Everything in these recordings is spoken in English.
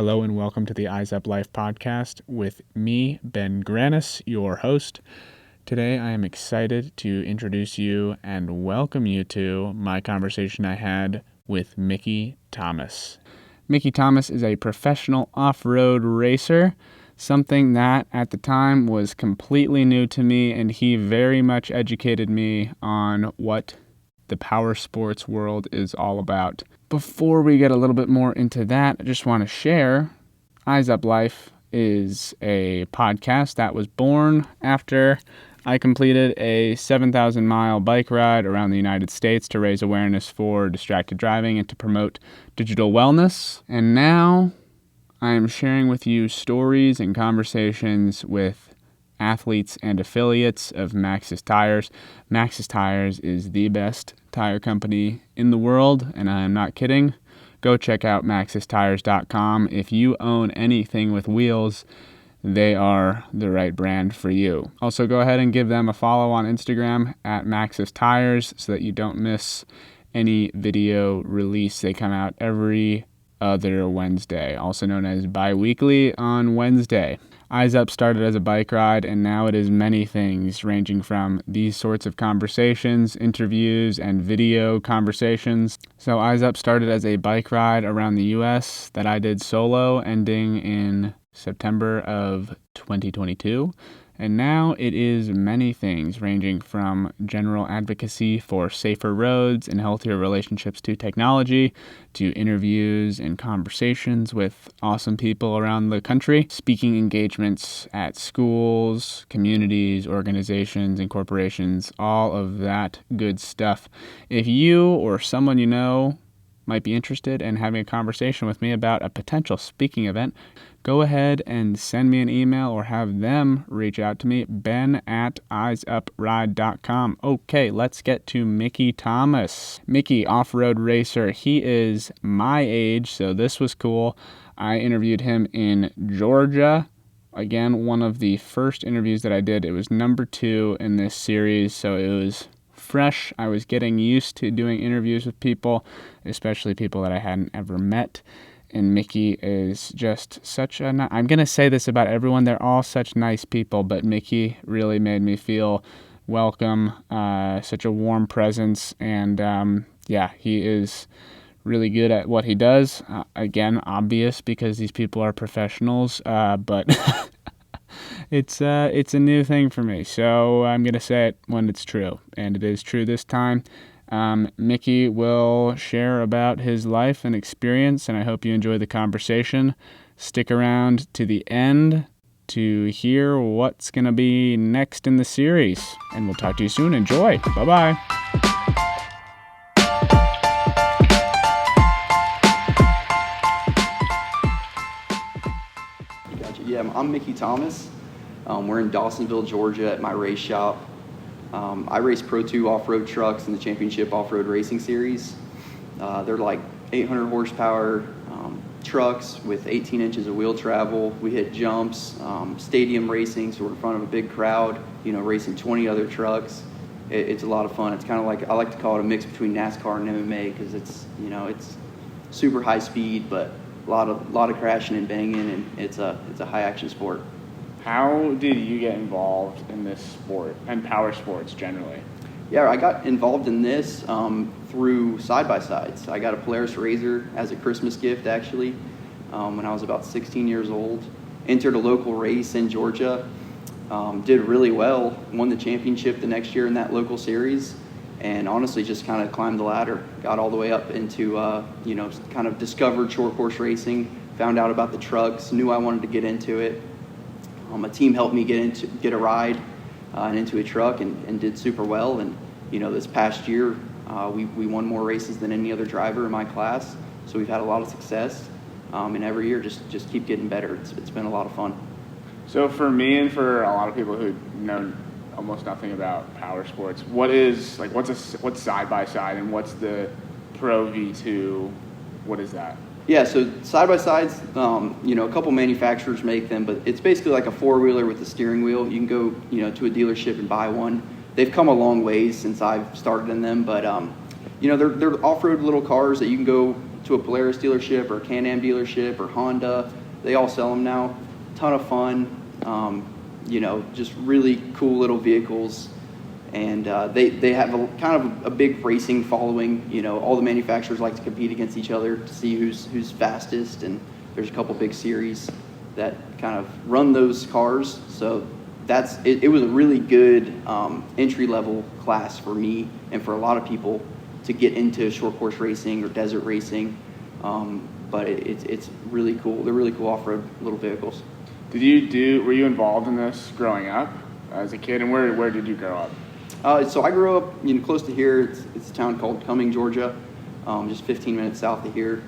Hello and welcome to the Eyes Up Life podcast with me, Ben Granis, your host. Today I am excited to introduce you and welcome you to my conversation I had with Mickey Thomas. Mickey Thomas is a professional off-road racer, something that at the time was completely new to me, and he very much educated me on what the power sports world is all about. Before we get a little bit more into that, I just want to share Eyes Up Life is a podcast that was born after I completed a 7,000-mile bike ride around the United States to raise awareness for distracted driving and to promote digital wellness. And now I am sharing with you stories and conversations with athletes and affiliates of Maxxis tires. Maxxis tires is the best tire company in the world, and I am not kidding. Go check out maxxistires.com. If you own anything with wheels, they are the right brand for you. Also, go ahead and give them a follow on Instagram at Maxxis Tires so that you don't miss any video release. They come out every other Wednesday, also known as bi-weekly on Wednesday. Eyes Up started as a bike ride, and now it is many things, ranging from these sorts of conversations, interviews, and video conversations. So Eyes Up started as a bike ride around the U.S. that I did solo, ending in September of 2022. And now it is many things, ranging from general advocacy for safer roads and healthier relationships to technology, to interviews and conversations with awesome people around the country, speaking engagements at schools, communities, organizations, and corporations, all of that good stuff. If you or someone you know might be interested in having a conversation with me about a potential speaking event, go ahead and send me an email or have them reach out to me, ben@eyesupride.com. Okay, let's get to Mickey Thomas. Mickey, off-road racer. He is my age, so this was cool. I interviewed him in Georgia. Again, one of the first interviews that I did. It was number 2 in this series, so it was fresh. I was getting used to doing interviews with people, especially people that I hadn't ever met. And Mickey is just such a... I'm going to say this about everyone. They're all such nice people, but Mickey really made me feel welcome, such a warm presence. And he is really good at what he does. Again, obvious because these people are professionals, but it's a new thing for me. So I'm going to say it when it's true, and it is true this time. Mickey will share about his life and experience, and I hope you enjoy the conversation. Stick around to the end to hear what's going to be next in the series, and we'll talk to you soon. Enjoy. Bye-bye. Gotcha. Yeah, I'm Mickey Thomas. We're in Dawsonville, Georgia at my race shop. I race Pro 2 off-road trucks in the Championship Off-Road Racing Series. They're like 800 horsepower trucks with 18 inches of wheel travel. We hit jumps, stadium racing, so we're in front of a big crowd, racing 20 other trucks. It's a lot of fun. It's kind of like, I like to call it a mix between NASCAR and MMA because it's super high speed, but a lot of crashing and banging, and it's a high action sport. How did you get involved in this sport and power sports generally? Yeah, I got involved in this through side-by-sides. I got a Polaris RZR as a Christmas gift, actually, when I was about 16 years old. Entered a local race in Georgia, did really well, won the championship the next year in that local series, and honestly just kind of climbed the ladder. Got all the way up into, kind of discovered short course racing, found out about the trucks, knew I wanted to get into it. A team helped me get a ride and into a truck and did super well. And, this past year, we won more races than any other driver in my class. So we've had a lot of success. And every year just keep getting better. It's been a lot of fun. So for me and for a lot of people who know almost nothing about power sports, what's side-by-side and what's the Pro V2? What is that? Yeah, so side-by-sides, a couple manufacturers make them, but it's basically like a four-wheeler with a steering wheel. You can go, to a dealership and buy one. They've come a long ways since I've started in them, but, they're off-road little cars that you can go, to a Polaris dealership or a Can-Am dealership or Honda. They all sell them now. Ton of fun. Just really cool little vehicles. And they have kind of a big racing following. All the manufacturers like to compete against each other to see who's fastest. And there's a couple big series that kind of run those cars. So it was a really good entry-level class for me and for a lot of people to get into short course racing or desert racing. But it's really cool. They're really cool off-road little vehicles. Were you involved in this growing up as a kid, and where did you grow up? So I grew up close to here. It's a town called Cumming, Georgia, just 15 minutes south of here.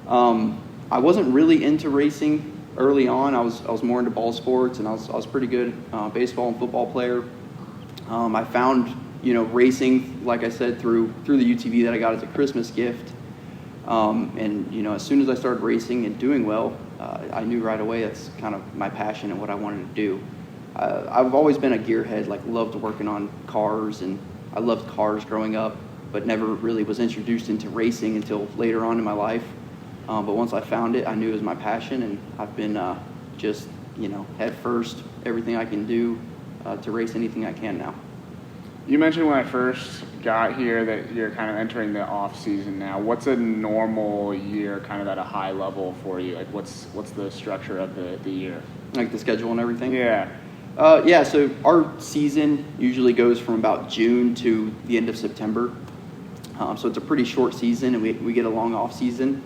I wasn't really into racing early on. I was more into ball sports, and I was pretty good baseball and football player. I found racing, like I said, through the UTV that I got as a Christmas gift. And as soon as I started racing and doing well, I knew right away that's kind of my passion and what I wanted to do. I've always been a gearhead, loved working on cars, and I loved cars growing up, but never really was introduced into racing until later on in my life. But once I found it, I knew it was my passion, and I've been head first, everything I can do to race anything I can now. You mentioned when I first got here that you're kind of entering the off season now. What's a normal year kind of at a high level for you? What's the structure of the year? Like the schedule and everything? Yeah. So our season usually goes from about June to the end of September. So it's a pretty short season, and we get a long off season.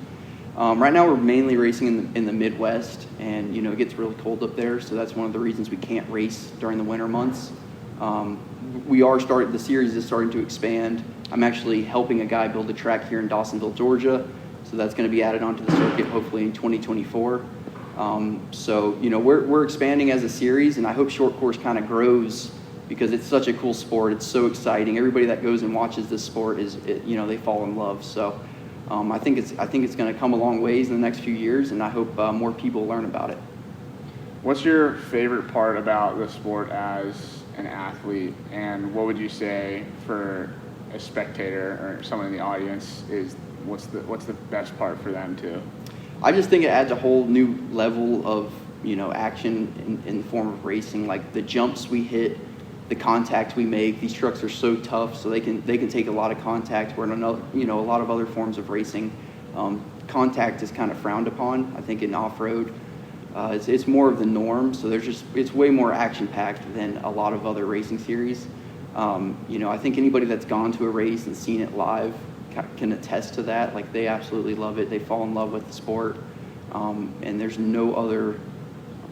Right now we're mainly racing in the Midwest, and it gets really cold up there, so that's one of the reasons we can't race during the winter months. The series is starting to expand. I'm actually helping a guy build a track here in Dawsonville, Georgia, so that's going to be added onto the circuit hopefully in 2024. We're expanding as a series, and I hope short course kind of grows because it's such a cool sport. It's so exciting. Everybody that goes and watches this sport they fall in love. So I think it's going to come a long ways in the next few years, and I hope more people learn about it. What's your favorite part about the sport as an athlete, and what would you say for a spectator or someone in the audience is what's the best part for them too? I just think it adds a whole new level of action in the form of racing. Like the jumps we hit, the contact we make. These trucks are so tough, so they can take a lot of contact. Where in a lot of other forms of racing, contact is kind of frowned upon. I think in off-road, it's more of the norm. So it's way more action-packed than a lot of other racing series. I think anybody that's gone to a race and seen it live can attest to that. Like they absolutely love it. They fall in love with the sport, and there's no other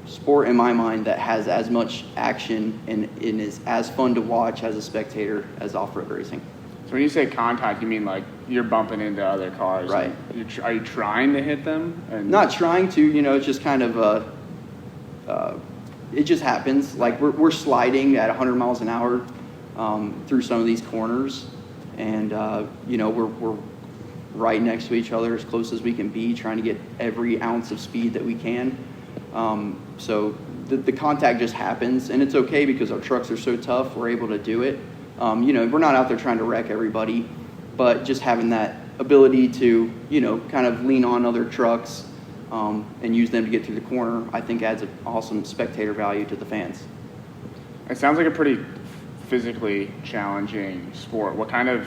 sport in my mind that has as much action and is as fun to watch as a spectator as off-road racing. So when you say contact, you mean like you're bumping into other cars, right? Are you trying to hit them? Not trying to. It's just kind of it just happens. Like we're sliding at 100 miles an hour through some of these corners, and we're right next to each other as close as we can be, trying to get every ounce of speed that we can. So the contact just happens, and it's okay because our trucks are so tough. We're able to do it. We're not out there trying to wreck everybody, but just having that ability to kind of lean on other trucks and use them to get through the corner, I think adds an awesome spectator value to the fans. It sounds like a pretty physically challenging sport. What kind of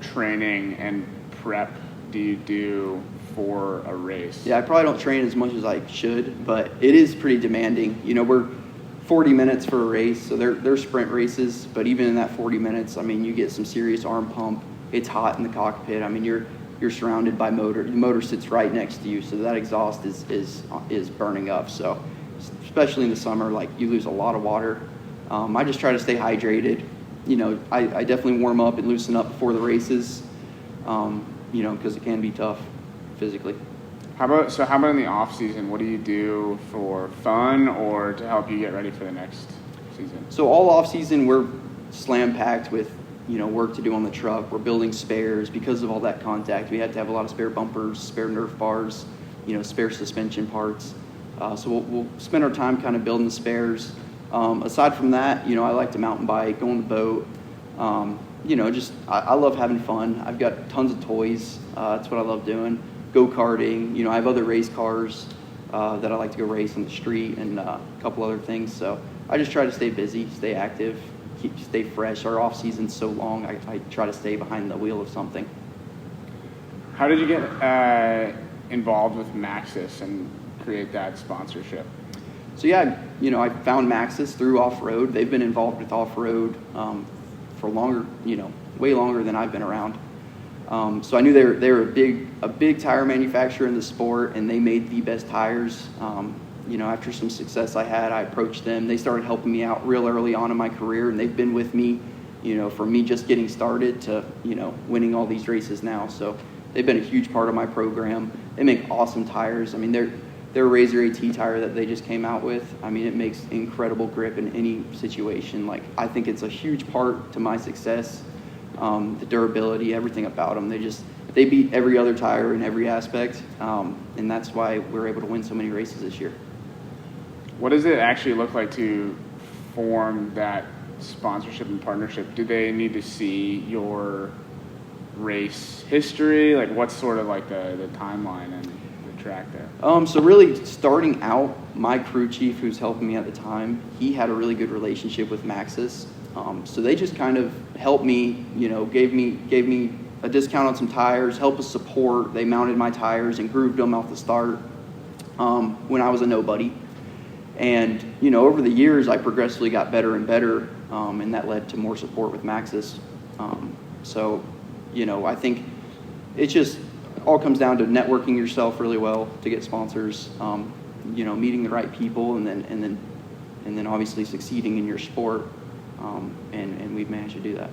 training and prep do you do for a race? Yeah, I probably don't train as much as I should, but it is pretty demanding. We're 40 minutes for a race, so they're sprint races, but even in that 40 minutes, you get some serious arm pump. It's hot in the cockpit. You're surrounded by motor. The motor sits right next to you, so that exhaust is burning up. So especially in the summer, you lose a lot of water. I just try to stay hydrated. I definitely warm up and loosen up before the races, because it can be tough physically. How about in the off season? What do you do for fun or to help you get ready for the next season? So all off season we're slam packed with work to do on the truck. We're building spares because of all that contact. We have to have a lot of spare bumpers, spare Nerf bars, spare suspension parts. So we'll spend our time kind of building the spares. Aside from that, I like to mountain bike, go on the boat. Just I love having fun. I've got tons of toys. That's what I love doing. Go-karting. I have other race cars that I like to go race on the street and a couple other things. So I just try to stay busy, stay active, stay fresh. Our off season's so long. I try to stay behind the wheel of something. How did you get involved with Maxxis and create that sponsorship? So yeah, I found Maxxis through off-road. They've been involved with off-road for longer, way longer than I've been around. So I knew they were a big tire manufacturer in the sport, and they made the best tires. After some success I had, I approached them. They started helping me out real early on in my career, and they've been with me, from me just getting started to, winning all these races now. So they've been a huge part of my program. They make awesome tires. I mean, their Razor AT tire that they just came out with, I mean, it makes incredible grip in any situation. Like, I think it's a huge part to my success. The durability, everything about them. They beat every other tire in every aspect, and that's why we're able to win so many races this year. What does it actually look like to form that sponsorship and partnership? Do they need to see your race history? Like, what's sort of like the timeline and the track there? So really, starting out, my crew chief, who's helping me at the time, he had a really good relationship with Maxxis. So they just kind of helped me, gave me a discount on some tires, help us support. They mounted my tires and grooved them off the start when I was a nobody. And, over the years, I progressively got better and better, and that led to more support with Maxxis. I think it just all comes down to networking yourself really well to get sponsors, meeting the right people, and then obviously succeeding in your sport. And we've managed to do that.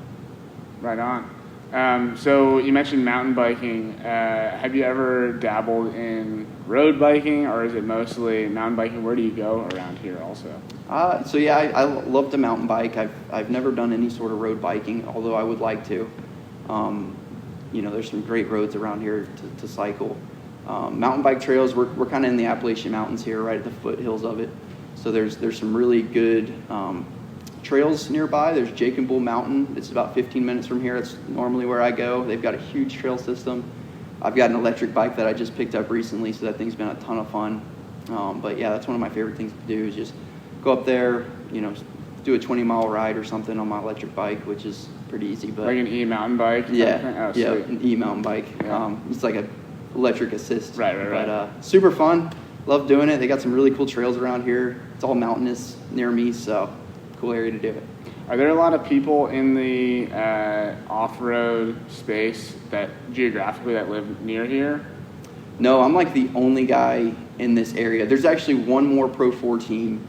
Right on. So you mentioned mountain biking. Have you ever dabbled in road biking, or is it mostly mountain biking? Where do you go around here also? I love to mountain bike. I've never done any sort of road biking, although I would like to. There's some great roads around here to cycle. Mountain bike trails, we're kind of in the Appalachian Mountains here, right at the foothills of it. So there's some really good trails nearby. There's Jake and Bull Mountain. It's about 15 minutes from here. It's normally where I go. They've got a huge trail system. I've got an electric bike that I just picked up recently, so that thing's been a ton of fun. But yeah, that's one of my favorite things to do is just go up there, do a 20-mile ride or something on my electric bike, which is pretty easy. But like an e-mountain bike? Yeah, an e-mountain bike. Yeah. It's like an electric assist. Right. But super fun. Love doing it. They got some really cool trails around here. It's all mountainous near me, so cool area to do it. Are there a lot of people in the off-road space that geographically that live near here? No, I'm like the only guy in this area. There's actually one more Pro 4 team.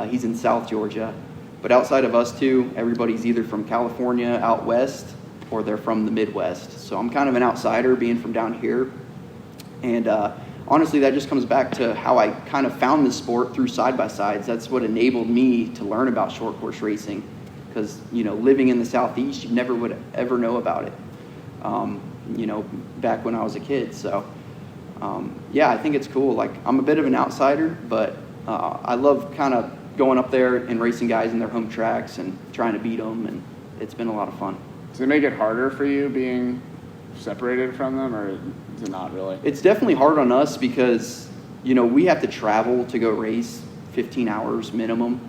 He's in South Georgia. But outside of us two, everybody's either from California out west or they're from the Midwest. So I'm kind of an outsider being from down here. And honestly, that just comes back to how I kind of found this sport through side-by-sides. That's what enabled me to learn about short course racing. Because, living in the Southeast, you never would ever know about it, back when I was a kid. So, I think it's cool. Like, I'm a bit of an outsider, but I love kind of going up there and racing guys in their home tracks and trying to beat them, and it's been a lot of fun. Does it make it harder for you being separated from them, or is it not really? It's definitely hard on us because, we have to travel to go race 15 hours minimum.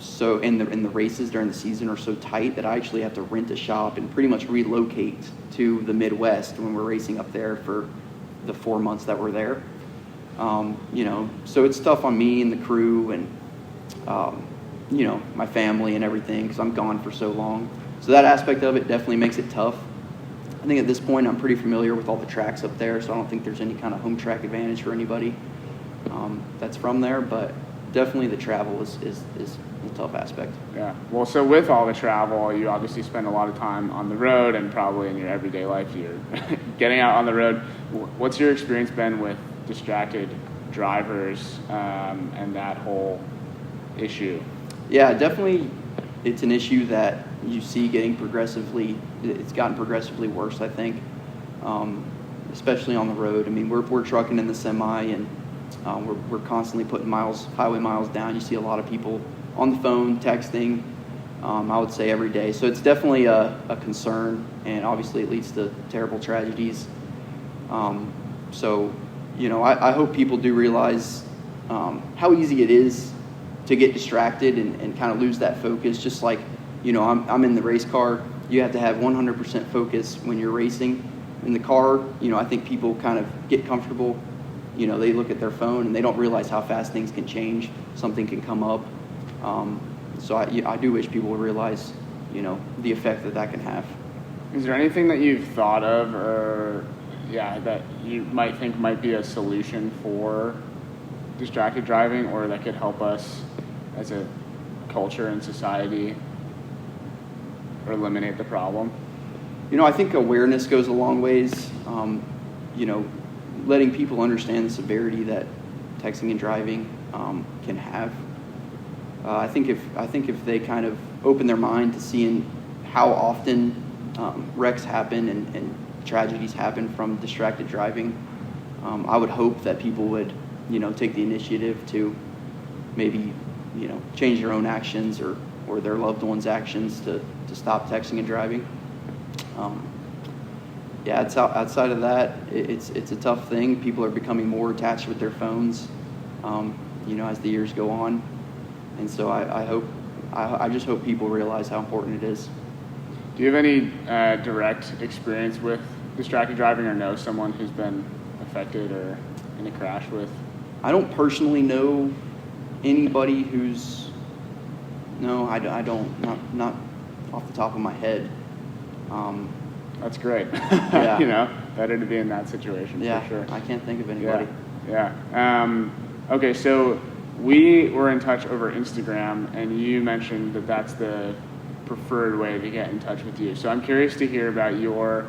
So in the races during the season are so tight that I actually have to rent a shop and pretty much relocate to the Midwest when we're racing up there for the 4 months that we're there. So it's tough on me and the crew and, my family and everything because I'm gone for so long. So that aspect of it definitely makes it tough. I think at this point I'm pretty familiar with all the tracks up there, so I don't think there's any kind of home track advantage for anybody that's from there, but definitely the travel is a tough aspect. Yeah. Well, so with all the travel, you obviously spend a lot of time on the road and probably in your everyday life you're getting out on the road. What's your experience been with distracted drivers and that whole issue? Yeah, definitely it's an issue that you see it's gotten progressively worse, I think, especially on the road. I mean, we're trucking in the semi and we're constantly putting highway miles down. You see a lot of people on the phone, texting, I would say every day. So it's definitely a concern, and obviously it leads to terrible tragedies. So, I hope people do realize how easy it is to get distracted and kind of lose that focus. Just like, I'm in the race car. You have to have 100% focus when you're racing. In the car, I think people kind of get comfortable. They look at their phone and they don't realize how fast things can change. Something can come up. So I do wish people would realize, the effect that can have. Is there anything that you've thought of or, that you might think might be a solution for distracted driving, or that could help us as a culture and society or eliminate the problem? I think awareness goes a long ways. Letting people understand the severity that texting and driving can have. I think if they kind of open their mind to seeing how often wrecks happen and tragedies happen from distracted driving, I would hope that people would, take the initiative to maybe, change their own actions or their loved ones' actions to stop texting and driving. Outside of that, it's a tough thing. People are becoming more attached with their phones, as the years go on. And so I just hope people realize how important it is. Do you have any direct experience with distracted driving, or know someone who's been affected or in a crash with? I don't personally know anybody who's. No, I don't. Not off the top of my head. That's great. Yeah. Better to be in that situation. Yeah, for sure. I can't think of anybody. Yeah. Okay, so we were in touch over Instagram, and you mentioned that that's the preferred way to get in touch with you. So I'm curious to hear about your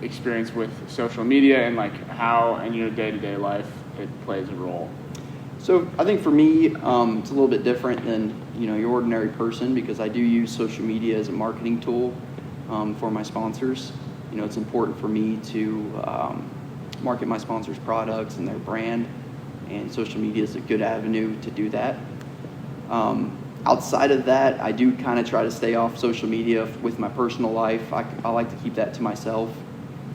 experience with social media and how in your day-to-day life it plays a role. So I think for me, it's a little bit different than your ordinary person, because I do use social media as a marketing tool for my sponsors. It's important for me to market my sponsors' products and their brand, and social media is a good avenue to do that. Outside of that, I do kind of try to stay off social media with my personal life. I like to keep that to myself,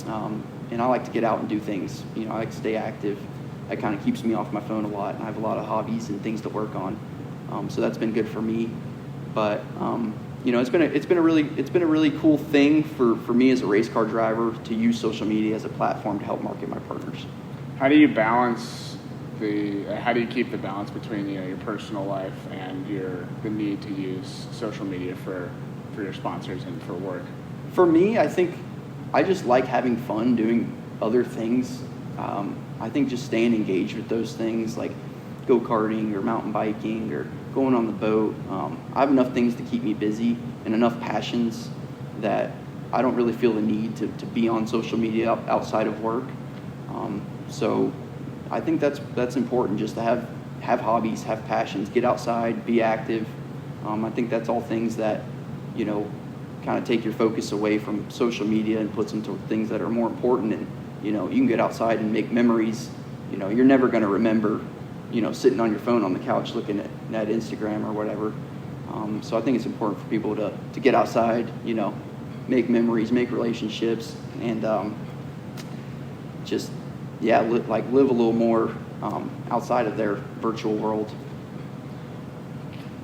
and I like to get out and do things. I like to stay active. That kind of keeps me off my phone a lot, and I have a lot of hobbies and things to work on. So that's been good for me. But it's been a really cool thing for me as a race car driver to use social media as a platform to help market my partners. How do you keep the balance between your personal life and the need to use social media for your sponsors and for work? For me, I think I just like having fun doing other things. I think just staying engaged with those things, like go-karting or mountain biking or going on the boat. I have enough things to keep me busy and enough passions that I don't really feel the need to be on social media outside of work. So I think that's important, just to have hobbies, have passions, get outside, be active. I think that's all things that, kind of take your focus away from social media and puts them to things that are more important. And, you can get outside and make memories. You're never going to remember, sitting on your phone on the couch looking at Instagram or whatever. So I think it's important for people to get outside, make memories, make relationships, and live a little more outside of their virtual world.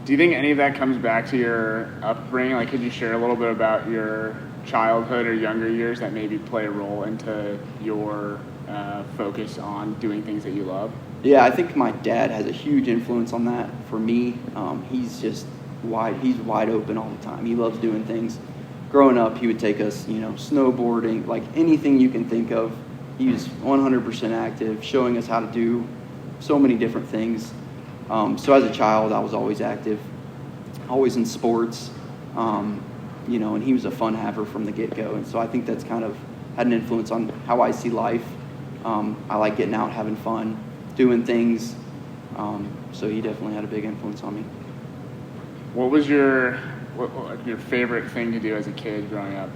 Do you think any of that comes back to your upbringing? Could you share a little bit about your childhood or younger years that maybe play a role into your focus on doing things that you love? Yeah, I think my dad has a huge influence on that for me. He's just he's wide open all the time. He loves doing things. Growing up, he would take us, snowboarding, anything you can think of. He was 100% active, showing us how to do so many different things. So as a child, I was always active, always in sports, and he was a fun haver from the get-go. And so I think that's kind of had an influence on how I see life. I like getting out, having fun, doing things. So he definitely had a big influence on me. What was your favorite thing to do as a kid growing up?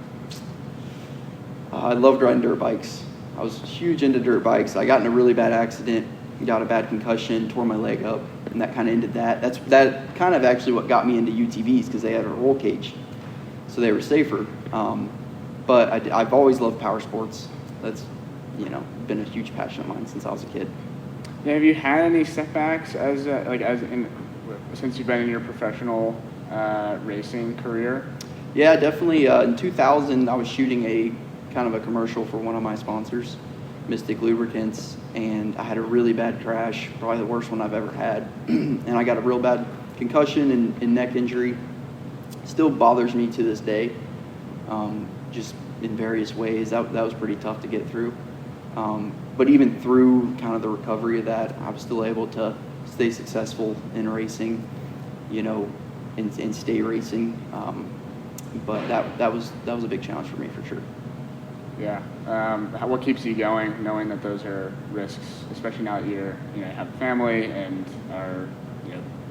I loved riding dirt bikes. I was huge into dirt bikes. I got in a really bad accident got a bad concussion, tore my leg up, and that kind of ended that. That kind of actually what got me into UTVs, because they had a roll cage, so they were safer. But I've always loved power sports. That's, been a huge passion of mine since I was a kid. Yeah, have you had any setbacks since you've been in your professional racing career? Yeah, definitely. In 2000, I was shooting a kind of a commercial for one of my sponsors, Mystic Lubricants, and I had a really bad crash, probably the worst one I've ever had. And I got a real bad concussion and neck injury. Still bothers me to this day, just in various ways. That was pretty tough to get through. But even through kind of the recovery of that, I was still able to stay successful in racing, and stay racing. But that was a big challenge for me, for sure. Yeah. What keeps you going, knowing that those are risks, especially now that you have a family and are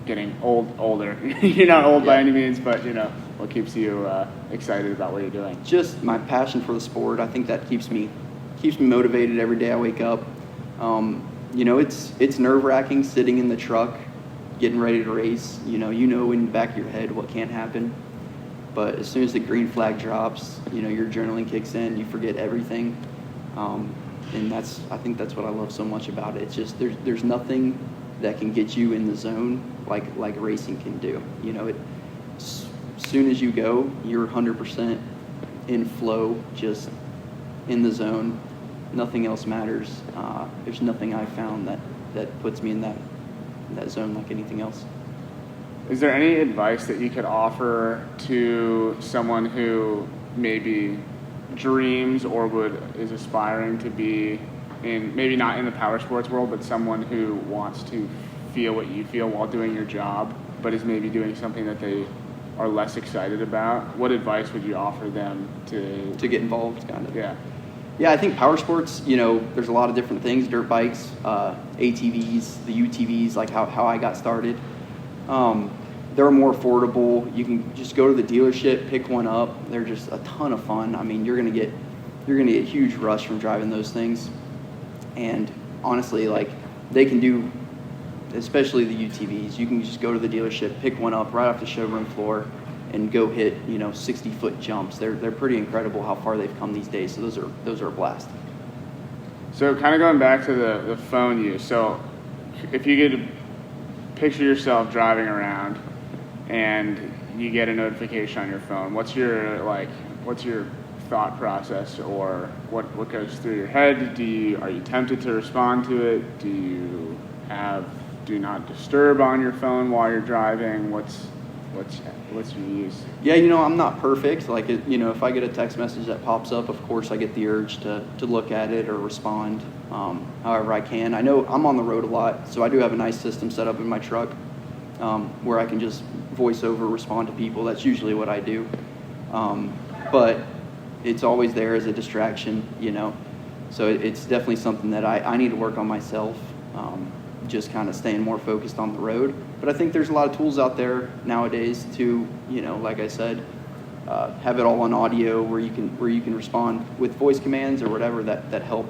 getting older? You're not old by any means, but what keeps you excited about what you're doing? Just my passion for the sport. I think that keeps me motivated every day I wake up. It's nerve-wracking sitting in the truck, getting ready to race. In the back of your head what can happen. But as soon as the green flag drops, your adrenaline kicks in. You forget everything, and I think that's what I love so much about it. It's just there's nothing that can get you in the zone like racing can do. As soon as you go, you're 100% in flow, just in the zone. Nothing else matters. There's nothing I've found that puts me in that zone like anything else. Is there any advice that you could offer to someone who maybe dreams or is aspiring to be in, maybe not in the power sports world, but someone who wants to feel what you feel while doing your job, but is maybe doing something that they are less excited about? What advice would you offer them to get involved, kind of? Yeah, I think power sports, there's a lot of different things, dirt bikes, ATVs, the UTVs, like how I got started. They're more affordable. You can just go to the dealership, pick one up. They're just a ton of fun. I mean, you're gonna get a huge rush from driving those things. And honestly, they can do, especially the UTVs. You can just go to the dealership, pick one up right off the showroom floor, and go hit 60-foot jumps. They're pretty incredible how far they've come these days. So those are a blast. So kind of going back to the phone use. So if you could picture yourself driving around and you get a notification on your phone, what's your thought process, or what goes through your head? Are you tempted to respond to it? Do you have do not disturb on your phone while you're driving? What's your use? Yeah, I'm not perfect. If I get a text message that pops up, of course I get the urge to look at it or respond however I can. I know I'm on the road a lot, so I do have a nice system set up in my truck where I can just voice over respond to people. That's usually what I do. But it's always there as a distraction, So it's definitely something that I need to work on myself, just kind of staying more focused on the road. But I think there's a lot of tools out there nowadays to, like I said, have it all on audio where you can respond with voice commands or whatever that help,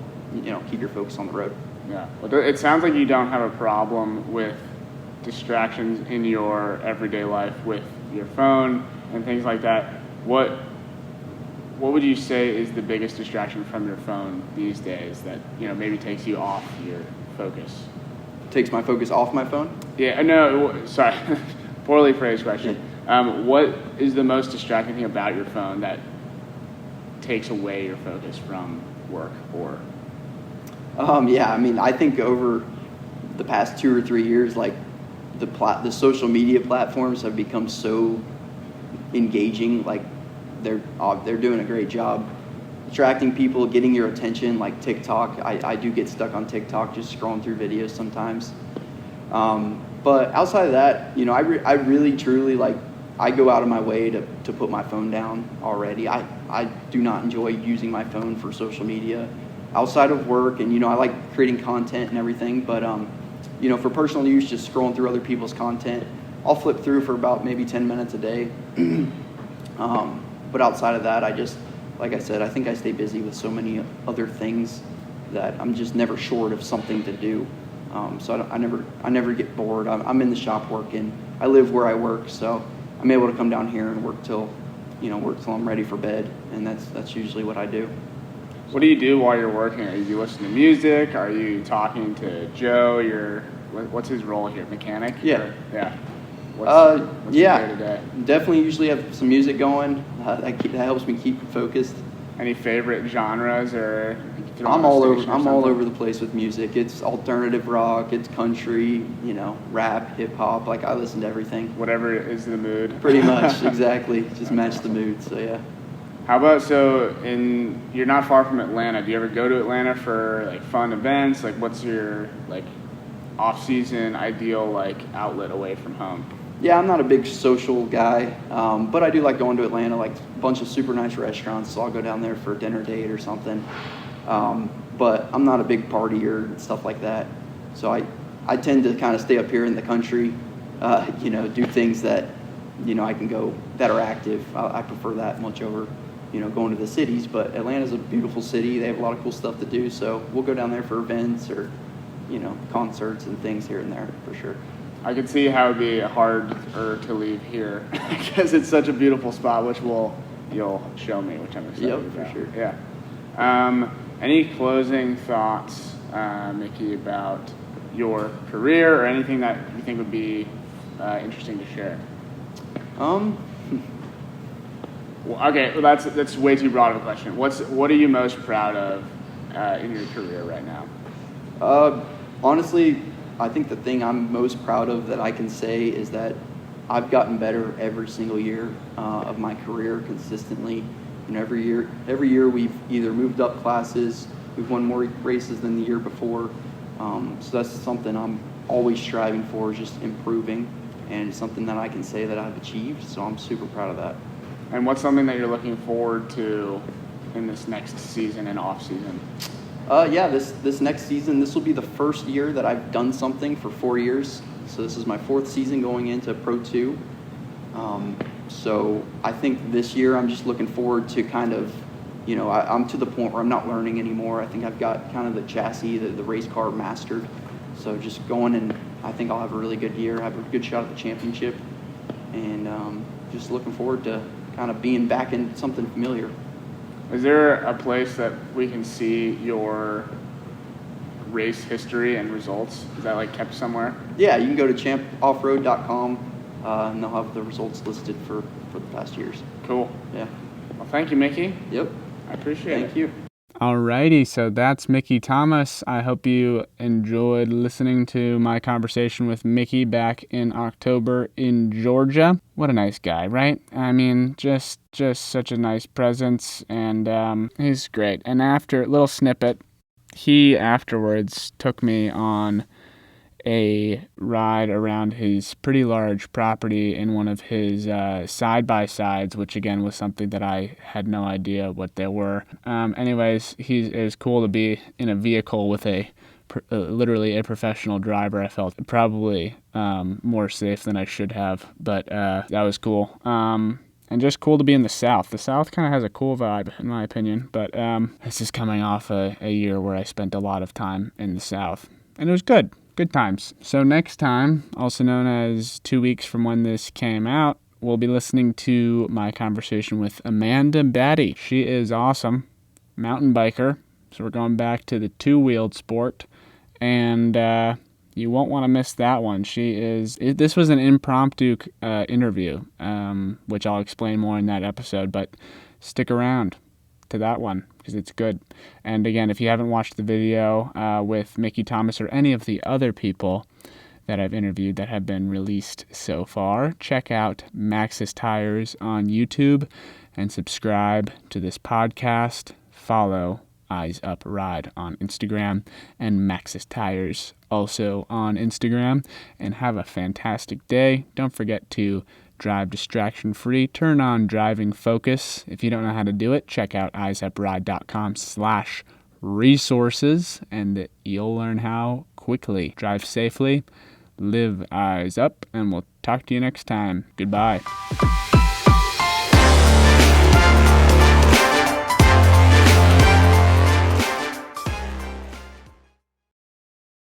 keep your focus on the road. Yeah. Well, it sounds like you don't have a problem with distractions in your everyday life with your phone and things like that. What would you say is the biggest distraction from your phone these days that maybe takes you off your focus? Takes my focus off my phone? Yeah, no, sorry, poorly phrased question. What is the most distracting thing about your phone that takes away your focus from work or? I think over the past 2 or 3 years, the social media platforms have become so engaging. They're doing a great job attracting people, getting your attention. Like TikTok, I do get stuck on TikTok just scrolling through videos sometimes. But outside of that, I really truly I go out of my way to put my phone down already. I do not enjoy using my phone for social media outside of work, and I like creating content and everything, but for personal use, just scrolling through other people's content, I'll flip through for about maybe 10 minutes a day. But outside of that, like I said, I think I stay busy with so many other things that I'm just never short of something to do. So I never get bored. I'm in the shop working. I live where I work, so I'm able to come down here and work till I'm ready for bed, and that's usually what I do. What do you do while you're working? Are you listening to music? Are you talking to Joe? What's his role here? Mechanic? Yeah. Yeah. What's your day-to-day? Definitely usually have some music going. That helps me keep focused. Any favorite genres or? I'm all over the place with music. It's alternative rock, it's country, rap, hip hop. Like, I listen to everything. Whatever is the mood. Pretty much, exactly. Just match the mood. So yeah. How about you're not far from Atlanta. Do you ever go to Atlanta for like fun events? Like, what's your like off-season ideal like outlet away from home? Yeah, I'm not a big social guy, but I do like going to Atlanta, like a bunch of super nice restaurants, so I'll go down there for a dinner date or something. But I'm not a big partier and stuff like that, so I tend to kind of stay up here in the country, do things that, I can go that are active. I prefer that much over, going to the cities, but Atlanta's a beautiful city. They have a lot of cool stuff to do, so we'll go down there for events or, concerts and things here and there for sure. I can see how it would be harder to leave here because it's such a beautiful spot, which you'll show me, which I'm excited about. For sure. Yeah. Any closing thoughts, Mickey, about your career or anything that you think would be interesting to share? Okay, well, that's way too broad of a question. What are you most proud of in your career right now? Honestly, I think the thing I'm most proud of that I can say is that I've gotten better every single year of my career consistently. Every year we've either moved up classes, we've won more races than the year before. So that's something I'm always striving for, is just improving, and it's something that I can say that I've achieved. So I'm super proud of that. And what's something that you're looking forward to in this next season and off season? This next season, this will be the first year that I've done something for 4 years. So this is my 4th season going into Pro 2. So I think this year I'm just looking forward to kind of, I'm to the point where I'm not learning anymore. I think I've got kind of the chassis, the race car mastered. So just going, and I think I'll have a really good year, have a good shot at the championship, and just looking forward to kind of being back in something familiar. Is there a place that we can see your race history and results? Is that like kept somewhere? Yeah, you can go to champoffroad.com and they'll have the results listed for the past years. Cool. Yeah. Well, thank you, Mickey. Yep. I appreciate it. Thank you. Alrighty, so that's Mickey Thomas. I hope you enjoyed listening to my conversation with Mickey back in October in Georgia. What a nice guy, right? I mean, just such a nice presence, and he's great. And after a little snippet, he afterwards took me on a ride around his pretty large property in one of his side-by-sides, which again was something that I had no idea what they were. Anyways, it was cool to be in a vehicle with literally a professional driver. I felt probably more safe than I should have, but that was cool. And just cool to be in the South. The South kind of has a cool vibe, in my opinion, but this is coming off a year where I spent a lot of time in the South, and it was good. Good times. So next time, also known as 2 weeks from when this came out, we'll be listening to my conversation with Amanda Batty. She is awesome, mountain biker. So we're going back to the two-wheeled sport, and you won't want to miss that one. This was an impromptu interview, which I'll explain more in that episode, but stick around to that one because it's good. And again, if you haven't watched the video with Mickey Thomas or any of the other people that I've interviewed that have been released so far, check out Maxxis Tires on YouTube and subscribe to this podcast. Follow Eyes Up Ride on Instagram and Maxxis Tires also on Instagram, and have a fantastic day. Don't forget to drive distraction-free. Turn on driving focus. If you don't know how to do it, check out eyesupride.com/resources, and you'll learn how quickly. Drive safely, live eyes up, and we'll talk to you next time. Goodbye.